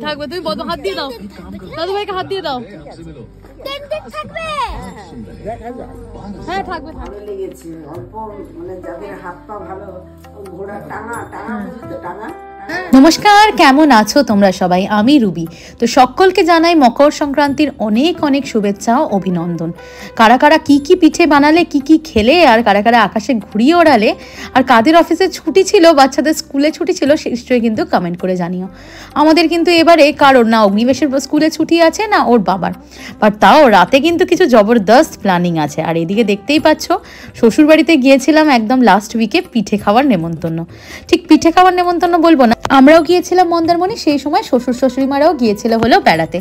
থাকবে, তুমি হাত দিয়ে দাও, দাদু ভাইকে হাত দিয়ে দাও। হ্যাঁ থাকবে, লেগেছে অল্প, মানে যাদের হাত পা ভালো, ঘোড়া টাঙা টাঙা টাঙা। নমস্কার, কেমন আছো তোমরা সবাই? আমি রুবি। তো সকলকে জানাই মকর সংক্রান্তির অনেক অনেক শুভেচ্ছা ও অভিনন্দন। কারা কারা কি কি পিঠে বানালে, কি কি খেলে, আর কারা কারা আকাশে ঘুরিয়ে ওড়ালে, আর কাদের অফিসে ছুটি ছিল, বাচ্চাদের স্কুলে ছুটি ছিল, নিশ্চয়ই কিন্তু কমেন্ট করে জানিও। আমাদের কিন্তু এবারে কারোর না অগ্নিবেশের স্কুলে ছুটি আছে না ওর বাবার, বাট তাও রাতে কিন্তু কিছু জবরদস্ত প্ল্যানিং আছে। আর এদিকে দেখতেই পাচ্ছ শ্বশুরবাড়িতে গিয়েছিলাম একদম লাস্ট উইকে পিঠে খাওয়ার নেমন্তন্ন। ঠিক পিঠে খাওয়ার নেমন্তন্ন বলবো না, আমরাও গিয়েছিলাম মন্দারমণি, সেই সময় শ্বশুর শাশুড়িমারাও গিয়েছিল হলো বেড়াতে।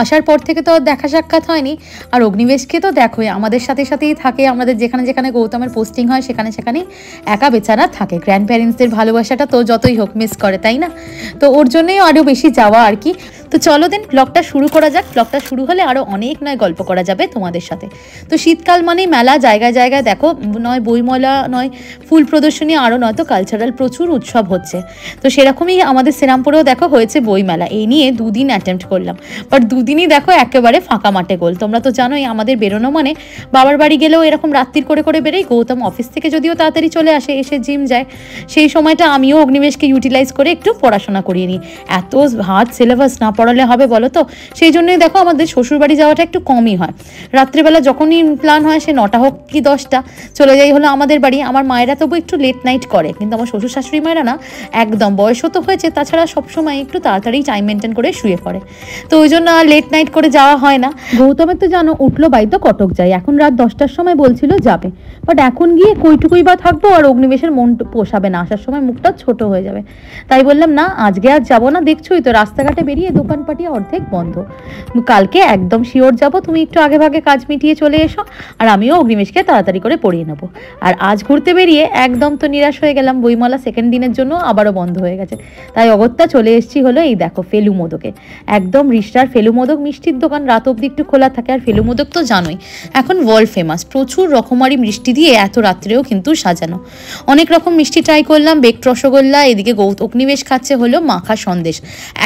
আসার পর থেকে তো দেখা সাক্ষাৎ হয়নি। আর অগ্নিবেশকে তো দেখোই আমাদের সাথে সাথেই থাকে, আমাদের যেখানে যেখানে গৌতমের পোস্টিং হয় সেখানে সেখানেই একা বেচারা থাকে। গ্র্যান্ড প্যারেন্টসদের ভালোবাসাটা তো যতই হোক মিস করে, তাই না? তো ওর জন্যই আরও বেশি যাওয়া আর কি। তো চলো দিন ব্লগটা শুরু করা যাক। ব্লগটা শুরু হলে আরও অনেক নয় গল্প করা যাবে তোমাদের সাথে। তো শীতকাল মানেই মেলা, জায়গায় জায়গায় দেখো, নয় বইমেলা, নয় ফুল প্রদর্শনী, আরও নয়তো কালচারাল প্রচুর উৎসব হচ্ছে। তো সেরকমই আমাদের শ্রীরামপুরেও দেখো হয়েছে বইমেলা। এই নিয়ে দুদিন অ্যাটেম্প্ট করলাম, বাট দুদিনই দেখো একেবারে ফাঁকা মাঠে গোল। তোমরা তো জানোই আমাদের বেরোনো মানে বাবার বাড়ি গেলেও এরকম রাত্রির করে করে বেরোই। গৌতম অফিস থেকে যদিও তাড়াতাড়ি চলে আসে, এসে জিম যায়, সেই সময়টা আমিও অগ্নিবেশকে ইউটিলাইজ করে একটু পড়াশোনা করিয়ে নিই। এত হার্ড সিলেবাস না পড়ালে হবে বলো তো? সেই জন্যই দেখো আমাদের শ্বশুরবাড়ি যাওয়াটা একটু কমই হয়। রাত্রিবেলা যখনই প্ল্যান হয়, সে 9টা হোক কি 10টা, চলে যাই হলো আমাদের বাড়ি। আমার মায়েরা তবু একটু লেট নাইট করে, কিন্তু আমার শ্বশুর শাশুড়ি মায়েরা না, একদম বয়সও তো হয়েছে, তাছাড়া সবসময় একটু তাড়াতাড়ি টাইম মেনটেন করে শুয়ে পড়ে। তো ওই জন্য আর লেট নাইট করে যাওয়া হয় না। গৌতমের তো জানো উঠলো বাই তো কটক যায়, এখন রাত 10টার সময় বলছিল যাবে, বাট এখন গিয়ে কইটুকুই বা থাকবো, আর অগ্নিবেশের মন পোষাবে না, আসার সময় মুখটা ছোট হয়ে যাবে। তাই বললাম না, আজকে আর যাবো না। দেখছোই তো রাস্তাঘাটে বেরিয়ে দোকানপাটি অর্ধেক বন্ধ। কালকে একদম শিওর যাবো, তুমি একটু আগে ভাগে কাজ মিটিয়ে চলে এসো, আর আমিও অগ্নিবেশকে তাড়াতাড়ি করে পড়িয়ে নেবো। আর আজ ঘুরতে বেরিয়ে একদম তো নিরাশ হয়ে গেলাম, বইমেলা সেকেন্ড দিনের জন্য আবারও বন্ধ হয়ে গেছে। তাই অগত্যা চলে এসেছি হলো এই দেখো ফেলু মোদকে। একদম রিস্টার ফেলু মোদক মিষ্টির দোকান, রাত অব্দি একটু খোলা থাকে। আর ফেলু মোদক তো জানোই এখন ওয়ার্ল্ড ফেমাস, প্রচুর রকমারি মিষ্টি দিয়ে এত রাত্রেও কিন্তু সাজানো। অনেক রকম মিষ্টি ট্রাই করলাম, বেকড রসগোল্লা, এদিকে অগ্নিবেশ খাচ্ছে হলো মাখা সন্দেশ,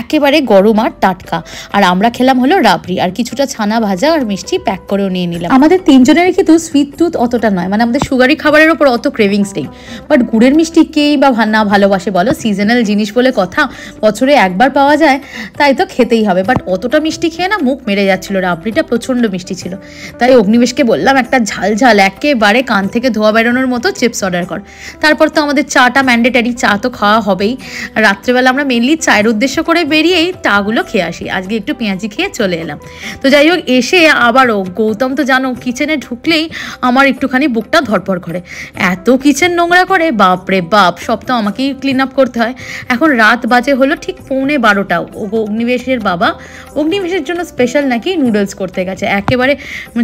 একেবারে গরম আর টাটকা। আর আমরা খেলাম হলো রাবড়ি, আর কিছুটা ছানা ভাজা আর মিষ্টি প্যাক করেও নিয়ে নিলাম। আমাদের তিনজনের কিন্তু সুইট টুথ অতটা নয়, মানে আমাদের সুগারি খাবারের ওপর অত ক্রেভিংস নেই, বাট গুড়ের মিষ্টি কেই বা না ভালোবাসে বলো? সিজনাল জিনিস বলে কথা, বছরে একবার পাওয়া যায়, তাই তো খেতেই হবে। বাট অতটা মিষ্টি খেয়ে না মুখ মেরে যাচ্ছিল, রাবড়িটা প্রচণ্ড মিষ্টি ছিল। তাই অগ্নিবেশকে বললাম একটা ঝাল ঝাল একেবারে কান থেকে ধোয়া বেরোনোর মতো চিপস অর্ডার কর। তারপর তো আমাদের চাটা ম্যান্ডেটারি, চা তো খাওয়া হবেই। রাত্রেবেলা আমরা মেনলি চায়ের উদ্দেশ্য করে বেরিয়েই চাগুলো খেয়ে আসি। আজকে একটু পেঁয়াজি খেয়ে চলে এলাম। তো যাই হোক, এসে আবারও গৌতম তো জানো কিচেনে ঢুকলেই আমার একটুখানি বুকটা ধরপড় করে, এত কিচেন নোংরা করে, বাপরে বাপ, সব তো আমাকেই ক্লিন আপ করতে হয়। এখন রাত বাজে হলো ঠিক 11:15। অগ্নিবেশের বাবা অগ্নিবেশের জন্য স্পেশাল নাকি নুডলস করতে গেছে, একেবারে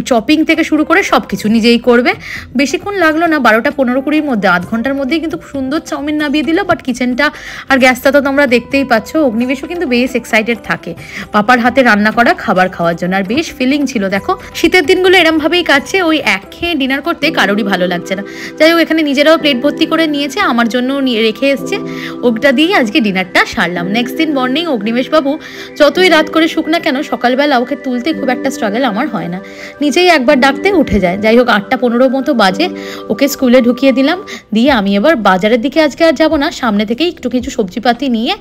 চপিং থেকে শুরু করে সব কিছু নিজেই করবে। বেশিক্ষণ লাগলো না, 12টা-15-20 মধ্যে, আধ ঘন্টার মধ্যেই কিন্তু সুন্দর চাউমিন নামিয়ে দিল। বাট কিচেনটা আর গ্যাসটা তো তোমরা দেখতেই পাচ্ছ। অগ্নিবেশও কিন্তু বেশ এক্সাইটেড থাকে পাপার হাতে রান্না করা খাবার খাওয়ার জন্য, আর বেশ ফিলিং ছিল। দেখো শীতের দিনগুলো এরমভাবেই কাটছে, ওই একঘেয়ে ডিনার করতে কারোরই ভালো লাগছে না। যাই হোক, এখানে নিজেরাও প্লেট ভর্তি করে নিয়েছে, আমার জন্য রেখে এসছে, ওটা দিয়ে আজকে ডিনারটা সারলাম। নেক্সট দিন মর্নিং অগ্নিবেশ বাবু যতই রাত করে শুক না কেন, সকালবেলা ওকে তুলতে খুব একটা স্ট্রাগল আমার হয় না, নিজেই একবার ডাকতে উঠে যায়। যাই হোক, 8:15 মতো বাজে, ওকে স্কুলে ঢুকিয়ে দিলাম। দিয়ে আমি এবার বাজারের দিকে আজকে আর যাবো না, সামনে থেকেই একটু কিছু সবজিপাতি নিয়ে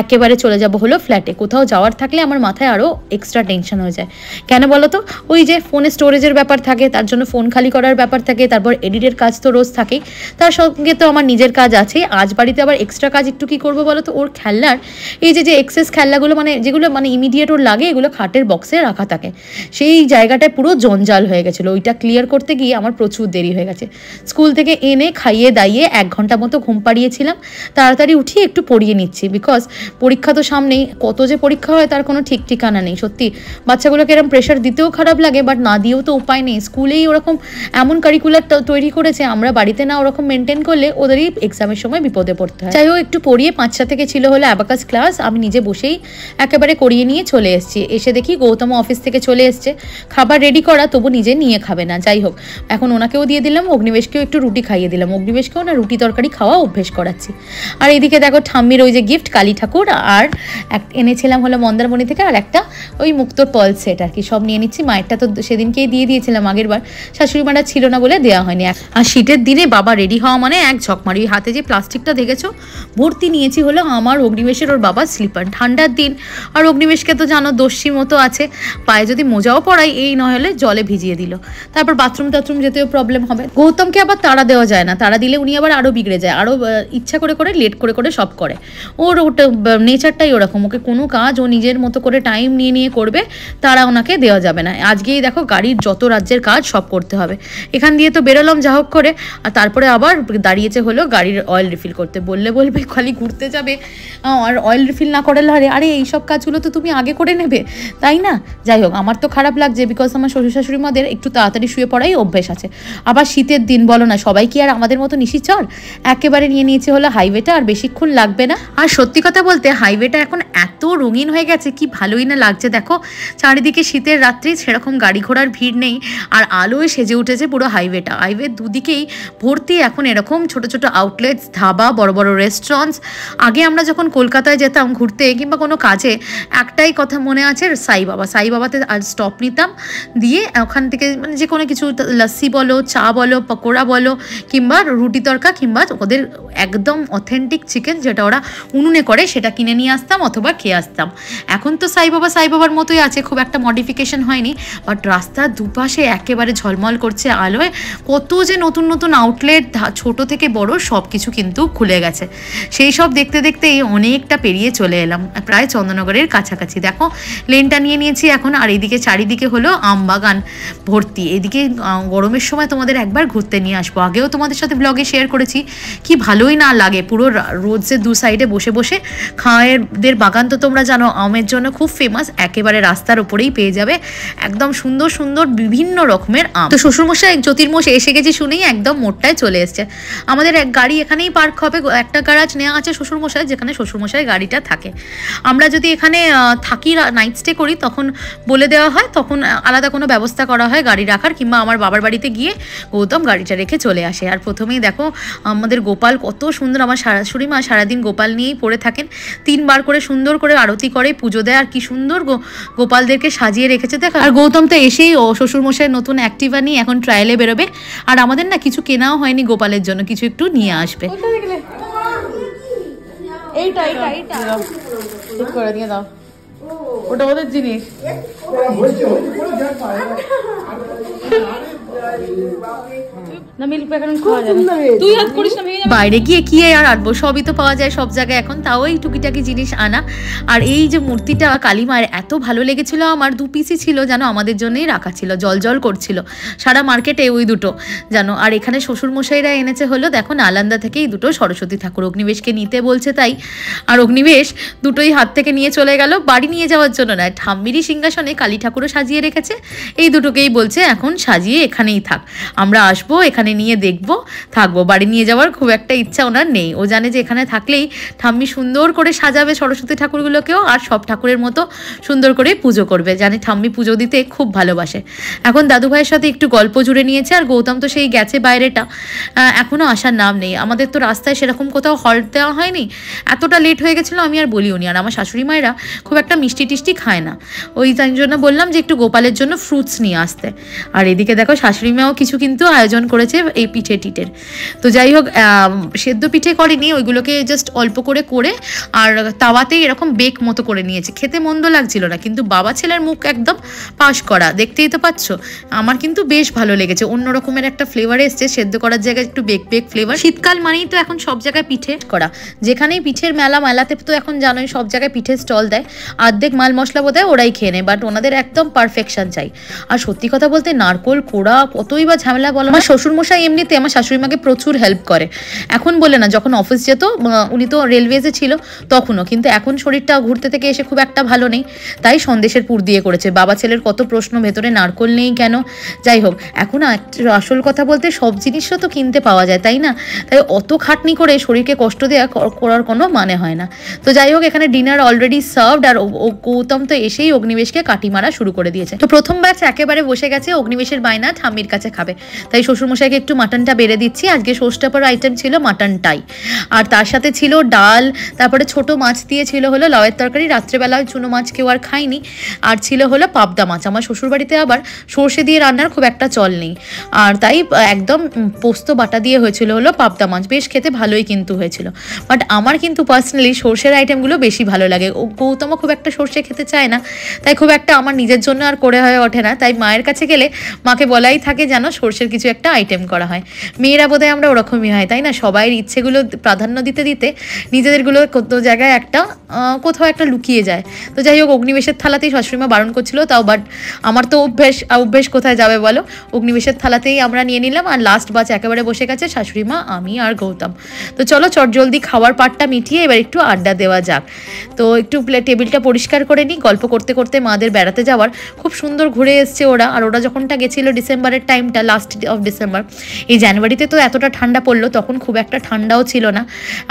একেবারে চলে যাব হলো ফ্ল্যাটে। কোথাও যাওয়ার থাকলে আমার মাথায় আরও এক্সট্রা টেনশন হয়ে যায়। কেন বলো তো? ওই যে ফোনে স্টোরেজের ব্যাপার থাকে, তার জন্য ফোন খালি করার ব্যাপার থাকে, তারপর এডিটের কাজ তো রোজ থাকেই, তার সঙ্গে তো আমার নিজের কাজ আছে। আজ বাড়িতে আবার এক্সট্রা কাজ একটু কী করবো বলো তো? ওর খেলনার এই যে এক্সেস খেলনাগুলো, মানে যেগুলো মানে ইমিডিয়েট ওর লাগে, এগুলো খাটের বক্সে রাখা থাকে, সেই জায়গাটায় পুরো জঞ্জাল হয়ে গেছিলো। ওইটা ক্লিয়ার করতে গিয়ে আমার প্রচুর দেরি হয়ে গেছে। স্কুল থেকে এনে খাইয়ে দাইয়ে 1 ঘন্টা মতো ঘুম পাড়িয়েছিলাম, তাড়াতাড়ি উঠিয়ে একটু পড়িয়ে নিচ্ছি, বিকজ পরীক্ষা তো সামনেই। কত যে পরীক্ষা পরীক্ষা হয় তার কোনো ঠিক ঠিকানা নেই। সত্যি বাচ্চাগুলোকে এরকম প্রেশার দিতেও খারাপ লাগে, বাট না দিয়েও তো উপায় নেই। স্কুলেই ওরকম এমন কারিকুলার তৈরি করেছে, আমরা বাড়িতে না ওরকম মেনটেন করলে ওদেরই এক্সামের সময় বিপদে পড়তে হয়। যাই হোক, একটু পড়িয়ে 5টা থেকে ছিল হলো অ্যাবাকাস ক্লাস, আমি নিজে বসেই একেবারে করিয়ে নিয়ে চলে এসেছি। এসে দেখি গৌতম অফিস থেকে চলে এসছে, খাবার রেডি করা, তবু নিজে নিয়ে খাবে না। যাই হোক, এখন ওনাকেও দিয়ে দিলাম, অগ্নিবেশকেও একটু রুটি খাইয়ে দিলাম। অগ্নিবেশকেও না রুটি তরকারি খাওয়া অভ্যেস করাচ্ছি। আর এদিকে দেখো ঠাম্মির ওই যে গিফট কালী ঠাকুর, আর এনেছিলাম হলো মন্দারমণি থেকে, আর একটা ওই মুক্তোর পল সেট আর কি, সব নিয়ে নিচ্ছি। মায়েরটা তো সেদিনকেই দিয়ে দিয়েছিলাম আগের বার, শাশুড়ি মারা ছিল না বলে দেওয়া হয়নি। আর শীতের দিনে বাবা রেডি হওয়া মানে এক ঝকমারি। হাতে যে প্লাস্টিকটা দেখেছো ভর্তি নিয়েছি হলো আমার অগ্নিবেশের ওর বাবার স্লিপার। ঠান্ডার দিন, আর অগ্নিবেশকে তো জানো দস্যি মতো আছে, পায়ে যদি মোজাও পড়াই এই নহলে জলে ভিজিয়ে দিল। তারপর বাথরুম টাথরুম যেতেও প্রবলেম হবে। গৌতমকে আবার তাড়া দেওয়া যায় না, তাড়া দিলে উনি আবার আরও বিগড়ে যায়, আরও ইচ্ছা করে করে লেট করে করে সব করে। ওর ওটা নেচারটাই ওরকম, ওকে কোনো কাজ ও নিজের মতো করে টাইম নিয়ে নিয়ে করবে, তারা ওনাকে দেওয়া যাবে না। আজকেই দেখো গাড়ির যত রাজ্যের কাজ সব করতে হবে। এখান দিয়ে তো বেরোলাম যা হোক করে, আর তারপরে আবার দাঁড়িয়েছে হলো গাড়ির অয়েল রিফিল করতে। বলবে খালি ঘুরতে যাবে আর অয়েল রিফিল না করে আরে এইসব কাজগুলো তো তুমি আগে করে নেবে, তাই না? যাই হোক, আমার তো খারাপ লাগছে, বিকজ আমার শ্বশুর শাশুড়ি মাদের একটু তাড়াতাড়ি শুয়ে পড়াই অভ্যেস আছে। আবার শীতের দিন বলো না, সবাই কি আর আমাদের মতো নিশিচর? একেবারে নিয়ে নিয়েছে হলো হাইওয়েটা, আর বেশিক্ষণ লাগবে না। আর সত্যি কথা বলতে হাইওয়েটা এখন এত রঙিন হয়ে গেছে, কি ভালোই না লাগছে। দেখো চারিদিকে শীতের রাত্রি, সেরকম গাড়ি ঘোড়ার ভিড় নেই, আর আলোয় সেজে উঠেছে পুরো হাইওয়েটা। হাইওয়ের দুদিকেই ভর্তি এখন এরকম ছোট ছোট আউটলেটস, ধাবা, বড় বড় রেস্টুরেন্টস। আগে আমরা যখন কলকাতায় যেতাম ঘুরতে কিংবা কোনো কাজে, একটাই কথা মনে আছে, সাইবাবাতে আর স্টপ নিতাম, দিয়ে ওখান থেকে মানে যে কোনো কিছু লস্যি বলো, চা বলো, পকোড়া বলো, কিংবা রুটি তরকা, কিংবা ওদের একদম অথেন্টিক চিকেন যেটা ওরা উনুনে করে সেটা কিনে নিয়ে আসতাম অথবা খেয়ে আসতাম। এখন তো সাইবাবার মতোই আছে, খুব একটা মডিফিকেশন হয়নি, বাট রাস্তার দুপাশে একেবারে ঝলমল করছে আলোয়। কত যে নতুন নতুন আউটলেট, ছোট থেকে বড় সব কিছু কিন্তু খুলে গেছে। সেই সব দেখতে দেখতেই অনেকটা পেরিয়ে চলে এলাম, প্রায় চন্দননগরের কাছাকাছি। দেখো লেনটা নিয়ে নিয়েছি এখন, আর এইদিকে চারিদিকে হলো আম বাগান ভর্তি। এদিকে গরমের সময় তোমাদের একবার ঘুরতে নিয়ে আসবো, আগেও তোমাদের সাথে ব্লগে শেয়ার করেছি, কি ভালোই না লাগে পুরো রোডসের দু সাইডে বসে বসে। খায়েরদের বাগান তো তোমরা জানো আমের জন্য খুব ফেমাস, একেবারে রাস্তার উপরেই পেয়ে যাবে একদম সুন্দর সুন্দর বিভিন্ন রকমের আম। তো শ্বশুরমশাই জ্যোতির্মশাই এসে গেছে শুনেই একদম মোড়টায় চলে এসছে। আমাদের এক গাড়ি এখানেই পার্ক হবে, একটা গ্যারাজ নেওয়া আছে শ্বশুরমশাই, যেখানে শ্বশুরমশাই গাড়িটা থাকে। আমরা যদি এখানে থাকি, নাইট স্টে করি, তখন বলে দেওয়া হয়, তখন আলাদা কোনো ব্যবস্থা করা হয় গাড়ি রাখার, কিংবা আমার বাবার বাড়িতে গিয়ে গৌতম গাড়িটা রেখে চলে আসে। আর প্রথমেই দেখো আমাদের গোপাল কত সুন্দর, আমার শাশুড়ি মা সারাদিন গোপাল নিয়েই পড়ে থাকেন, 3বার করে সুন্দর করে আরতি করে, পুজো দেয়, আর কি সুন্দর গোপালদেরকে সাজিয়ে রেখেছে দেখো। আর গৌতম তো এসেই ও শ্বশুরমশাই নতুন অ্যাক্টিভা নিয়ে এখন ট্রায়ালে বেরোবে, আর আমাদের না কিছু কেনাও হয়নি গোপালের জন্য, কিছু একটু নিয়ে আসবে। এইটা ঠিক করে দিয়ে দাও, ওটা ওদের জিনিস। বাইরে গিয়ে কি আর আনবো, সবই তো পাওয়া যায় সব জায়গায় এখন, তাও এই টুকিটাকি জিনিস আনা। আর এই যে মূর্তিটা কালী মায়ের এত ভালো লেগেছিল আমার, 2 পিসই ছিল জানো, আমাদের জন্যই রাখা ছিল, জল জল করছিল সারা মার্কেটে ওই দুটো জানো। আর এখানে শ্বশুরমশাইরা এনেছে হলো দেখো নালন্দা থেকে এই দুটো সরস্বতী ঠাকুর, অগ্নিবেশকে নিতে বলছে তাই। আর অগ্নিবেশ দুটোই হাত থেকে নিয়ে চলে গেল, বাড়ি নিয়ে যাওয়ার জন্য নয়, ঠাম্মিরই সিংহাসনে কালী ঠাকুরও সাজিয়ে রেখেছে, এই দুটোকেই বলছে এখন সাজিয়ে এখানেই থাক, আমরা আসবো এখানে নিয়ে দেখবো থাকবো, বাড়ি নিয়ে যাওয়ার খুব একটা ইচ্ছা ওনার নেই। ও জানে যে এখানে থাকলেই ঠাম্মি সুন্দর করে সাজাবে সরস্বতী ঠাকুরগুলোকেও, আর সব ঠাকুরের মতো সুন্দর করে পুজো করবে, জানে ঠাম্মি পুজো দিতে খুব ভালোবাসে। এখন দাদু ভাইয়ের সাথে একটু গল্প জুড়ে নিয়েছে, আর গৌতম তো সেই গেছে বাইরেটা, এখনও আসার নাম নেই। আমাদের তো রাস্তায় সেরকম কোথাও হল্ট দেওয়া হয়নি, এতটা লেট হয়ে গেছিলো আমি আর বলিও নি। আর আমার শাশুড়ি মায়েরা খুব একটা মিষ্টি টিষ্টি খায় না, ওই তাই জন্য বললাম যে একটু গোপালের জন্য ফ্রুটস নিয়ে আসতে। আর এদিকে দেখো শাশুড়ি মাও কিছু কিন্তু আয়োজন করেছে এই পিঠে টিটের। তো যাই হোক, সেদ্ধ পিঠে করেনি, ওইগুলোকে জাস্ট অল্প করে করে আর তাওয়াতেই এরকম বেক মতো করে নিয়েছে, খেতে মন্দ লাগছিল না, কিন্তু বাবা ছেলের মুখ একদম পাশ করা, দেখতেই তো পাচ্ছ। আমার কিন্তু বেশ ভালো লেগেছে, অন্য রকমের একটা ফ্লেভার এসছে, সেদ্ধ করার জায়গায় একটু বেক বেক ফ্লেভার। শীতকাল মানেই তো এখন সব জায়গায় পিঠে করা, যেখানেই পিঠের মেলাতে তো এখন জানোই সব জায়গায় পিঠের স্টল দেয়, অর্ধেক মাল মশলা বোধহয় ওরাই খেয়ে নেয়, বাট ওনাদের একদম পারফেকশন চাই। আর সত্যি কথা বলতে নারকোল কোড়া কতই বা ঝামেলা বলো। আমার শ্বশুরমশাই এমনিতে আমার শাশুড়ি মাকে প্রচুর হেল্প করে, এখন বলে না, যখন অফিস যেত উনি তো রেলওয়েজে ছিল তখনও, কিন্তু এখন শরীরটা ঘুরতে থেকে এসে খুব একটা ভালো নেই, তাই সন্দেশের পুর দিয়ে করেছে। বাবা ছেলের কত প্রশ্ন, ভেতরে নারকোল নেই কেন, যাই হোক। এখন আসল কথা বলতে সব জিনিসও তো কিনতে পাওয়া যায়, তাই না? তাই অত খাটনি করে শরীরকে কষ্ট দেওয়া করার কোনো মানে হয় না। তো যাই হোক, এখানে ডিনার অলরেডি সার্ভড, আর গৌতম তো এসেই অগ্নিবেশকে কাটি মারা শুরু করে দিয়েছে। তো প্রথম ব্যাচ একেবারে বসে গেছে, অগ্নিবেশের বায়না ঠাম্মির কাছে খাবে, তাই শ্বশুরমশাইকে একটু মাটনটা বেড়ে দিচ্ছি। আজকে ষষ্ঠীর আইটেম ছিল মাটনটাই, আর তার সাথে ছিল ডাল, তারপরে ছোট মাছ দিয়ে ছিল হলো লাউয়ের তরকারি, রাত্রেবেলা চুনো মাছ কেউ আর খায়নি, আর ছিল হলো পাবদা মাছ। আমার শ্বশুরবাড়িতে আবার সর্ষে দিয়ে রান্নার খুব একটা চল নেই, আর তাই একদম পোস্ত বাটা দিয়ে হয়েছিল হলো পাবদা মাছ, বেশ খেতে ভালোই কিন্তু হয়েছিল। বাট আমার কিন্তু পার্সোনালি সর্ষের আইটেমগুলো বেশি ভালো লাগে, গৌতমও খুব একটা সর্ষে খেতে চায় না, তাই খুব একটা আমার নিজের জন্য আর করে হয়ে ওঠে না। তাই মায়ের কাছে গেলে মাকে বলাই থাকে যেন সর্ষের কিছু একটা আইটেম করা হয়। মেয়েরা বোধহয় আমরা ওরকমই হয়, তাই না? সবাই ইচ্ছেগুলো প্রাধান্য দিতে দিতে নিজেদেরগুলো কত জায়গায় একটা কোথাও একটা লুকিয়ে যায়। তো যাই হোক, অগ্নিবেশের থালাতেই শাশুড়িমা বারণ করছিল তাও, বাট আমার তো অভ্যেস কোথায় যাবে বলো, অগ্নিবেশের থালাতেই আমরা নিয়ে নিলাম। আর লাস্ট বাচ একেবারে বসে গেছে শাশুড়িমা, আমি আর গৌতম। তো চলো চটজলদি খাওয়ার পাটটা মিটিয়ে এবার একটু আড্ডা দেওয়া যাক। তো একটু টেবিলটা পরিষ্কার করে নিই। গল্প করতে করতে মাদের বেড়াতে যাওয়ার, খুব সুন্দর ঘুরে এসছে ওরা। আর ওরা যখনটা গেছিলো ডিসেম্বরের টাইমটা, লাস্ট অফ ডিসেম্বর, এই জানুয়ারিতে তো এতটা ঠান্ডা পড়লো, তখন খুব একটা ঠান্ডাও ছিল না,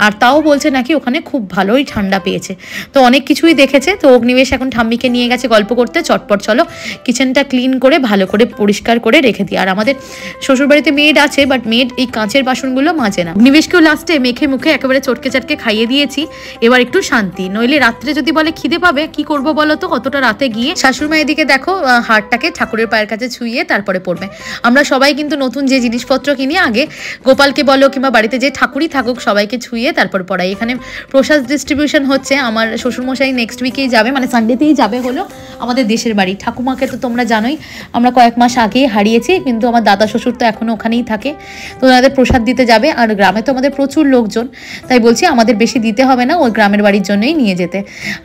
আর তাও বলছে নাকি ওখানে খুব ভালোই ঠান্ডা পেয়েছে। তো অনেক কিছুই দেখেছে। তো অগ্নিবেশ এখন ঠাম্মিকে নিয়ে গেছে গল্প করতে। চটপট চলো কিচেনটা ক্লিন করে ভালো করে পরিষ্কার করে রেখে দিই। আর আমাদের শ্বশুরবাড়িতে মেড আছে, বাট মেড এই কাঁচের বাসনগুলো মাজে না। অগ্নিবেশকেও লাস্টে মেখে মুখে একেবারে চটকে চাটকে খাইয়ে দিয়েছি, এবার একটু শান্তি। নইলে রাত্রে যদি বলে খিদে পাবে, কি করবো বলো তো, অতটা রাতে গিয়ে। শাশুড়িমা এদিকে দেখো হারটাকে ঠাকুরের পায়ের কাছে ছুঁয়ে তারপরে পড়বে। আমরা সবাই কিন্তু নতুন যে জিনিসপত্র কিনি, আগে গোপালকে বলো কিংবা বাড়িতে যে ঠাকুরই থাকুক সবাইকে ছুঁয়ে তারপর পড়াই। এখানে প্রসাদ ডিস্ট্রিবিউশন হচ্ছে। আমার শ্বশুরমশাই নেক্সট উইকেই যাবে, মানে সানডেতেই যাবে হলো আমাদের দেশের বাড়ি। ঠাকুমাকে তো তোমরা জানোই আমরা কয়েক মাস আগেই হারিয়েছি, কিন্তু আমার দাদা শ্বশুর তো এখনও ওখানেই থাকে, তো ওনাদের প্রসাদ দিতে যাবে। আর গ্রামে তো আমাদের প্রচুর লোকজন, তাই বলছি আমাদের বেশি দিতে হবে না, ওই গ্রামের বাড়ির জন্যই নিয়ে যেতে।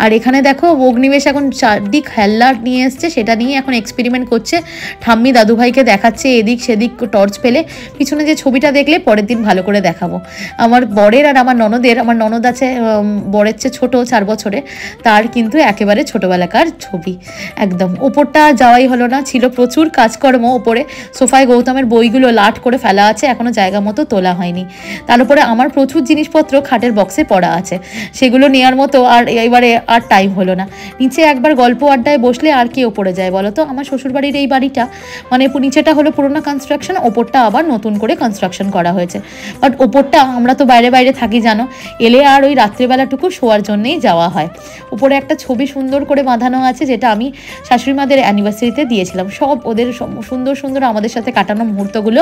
আর এখানে দেখো অগ্নিবেশ এখন চারদিক হেল্লা নিয়ে এসছে, সেটা নিয়ে এখন এক্সপেরিমেন্ট করছে। ঠাম্মি দাদুভাইকে দেখাচ্ছে এদিক সেদিক টর্চ ফেলে। পিছনে যে ছবিটা দেখলে পরের দিন ভালো করে দেখাবো। আমার বরের আর আমার ননদের, আমার ননদ আছে বরের চেয়ে ছোটো 4 বছরে, তার কিন্তু একেবারে ছোটোবেলাকার ছবি একদম। ওপরটা যাওয়াই হলো না, ছিল প্রচুর কাজকর্ম। ওপরে সোফায় গৌতমের বইগুলো লাট করে ফেলা আছে, এখনও জায়গা মতো তোলা হয়নি। তার উপরে আমার প্রচুর জিনিসপত্র খাটের বক্সে পড়া আছে, সেগুলো নেওয়ার মতো আর এবারে আর টাইম হলো না। নিচে একবার গল্প আড্ডায় বসলে আর কি ওপরে যায় বলো তো? আমার শ্বশুরবাড়ির এই বাড়িটা মানে নিচেটা হলো পুরোনো কনস্ট্রাকশন, ওপরটা আবার নতুন করে কনস্ট্রাকশন করা হয়েছে। বাট ওপরটা আমরা তো বাইরে বাইরে থাকি জানো, এলে আর ওই রাত্রিবেলাটুকু শোয়ার জন্যেই যাওয়া হয়। উপরে একটা ছবি সুন্দর করে বাঁধানো আছে, যেটা আমি শাশুড়িমাদের অ্যানিভার্সারিতে দিয়েছিলাম। সব ওদের সুন্দর সুন্দর আমাদের সাথে কাটানো মুহূর্তগুলো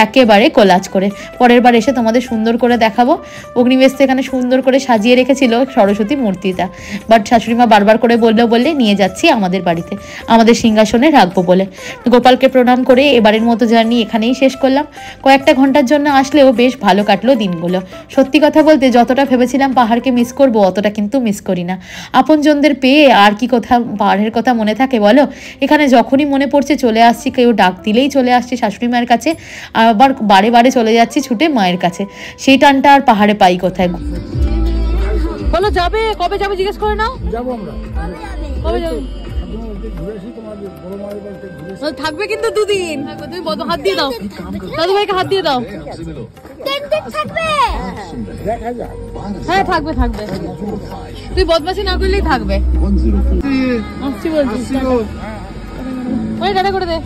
একেবারে কোলাজ করে পরের বার এসে তোমাদের সুন্দর করে দেখাবো। অগ্নিবেশ এখানে সুন্দর করে সাজিয়ে রেখেছিল সরস্বতী মূর্তিটা, বাট শাশুড়িমা বারবার করে বললে নিয়ে যাচ্ছি আমাদের বাড়িতে, আমাদের সিংহাসনে রাখবো বলে। গোপালকে প্রণাম করে এবারের মতো জার্নি এখানেই শেষ করলাম। কয়েকটা ঘন্টার জন্য আসলেও বেশ ভালো কাটলো দিনগুলো। সত্যি কথা বলতে যতটা ভেবেছিলাম পাহাড়কে মিস করবো, অতটা কিন্তু মিস করি না। আপনজনদের পেয়ে আর কি কথা পাহাড়ের কথা মনে থাকে বলো? এখানে যখনই মনে পড়ছে চলে আসছি, কেউ ডাক দিলেই চলে আসছি শাশুড়ি মায়ের কাছে, আবার বারে বারে চলে যাচ্ছি ছুটে মায়ের কাছে। সেই টানটা আর পাহাড়ে পাই কোথায়? বলো যাবে, কবে যাবে জিজ্ঞেস করে নাও। যাবো আমরা, কবে যাবে? থাকবে কিন্তু 2 দিন। তুমি হাত দিয়ে দাও, দাদু ভাইকে হাত দিয়ে দাও। হ্যাঁ থাকবে থাকবে, তুই বদমাশি না করলেই থাকবে। আসছি বলছি, টাটা করে দে।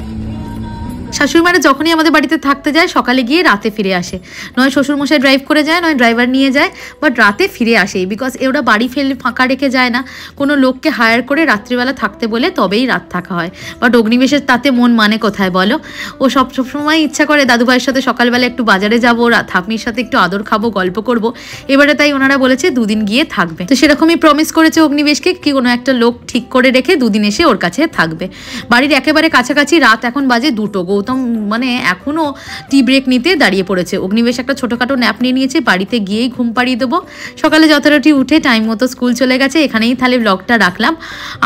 শাশুড়িমারা যখনই আমাদের বাড়িতে থাকতে যায় সকালে গিয়ে রাতে ফিরে আসে, নয় শ্বশুরমশাই ড্রাইভ করে যায়, নয় ড্রাইভার নিয়ে যায়, বাট রাতে ফিরে আসে। বিকজ ওরা বাড়ি ফেলে ফাঁকা রেখে যায় না, কোনো লোককে হায়ার করে রাত্রিবেলা থাকতে বলে তবেই রাত থাকা হয়। বাট অগ্নিবেশের তাতে মন মানে কোথায় বলো? ও সবসময় ইচ্ছা করে দাদুভাইয়ের সাথে সকালবেলা একটু বাজারে যাবো, ঠাম্মির সাথে একটু আদর খাবো, গল্প করব। এবারে তাই ওনারা বলেছে 2 দিন গিয়ে থাকবে। তো সেরকমই প্রমিস করেছে অগ্নিবেশকে, কি কোনো একটা লোক ঠিক করে রেখে 2 দিন এসে ওর কাছে থাকবে। বাড়ির একেবারে কাছাকাছি, রাত এখন বাজে 2টো। গৌতম মানে এখনও টি ব্রেক নিতে দাঁড়িয়ে পড়েছে। অগ্নিবেশ একটা ছোটোখাটো ন্যাপ নিয়ে নিয়েছে, বাড়িতে গিয়েই ঘুম পাড়িয়ে দেবো। সকালে যথারীতি উঠে টাইম মতো স্কুল চলে গেছে। এখানেই তাহলে ব্লগটা রাখলাম,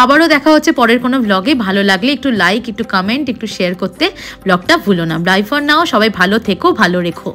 আবারও দেখা হচ্ছে পরের কোনো ব্লগে। ভালো লাগলে একটু লাইক, একটু কমেন্ট, একটু শেয়ার করতে ব্লগটা ভুলো না। বাই ফর নাও, সবাই ভালো থেকো, ভালো রেখো।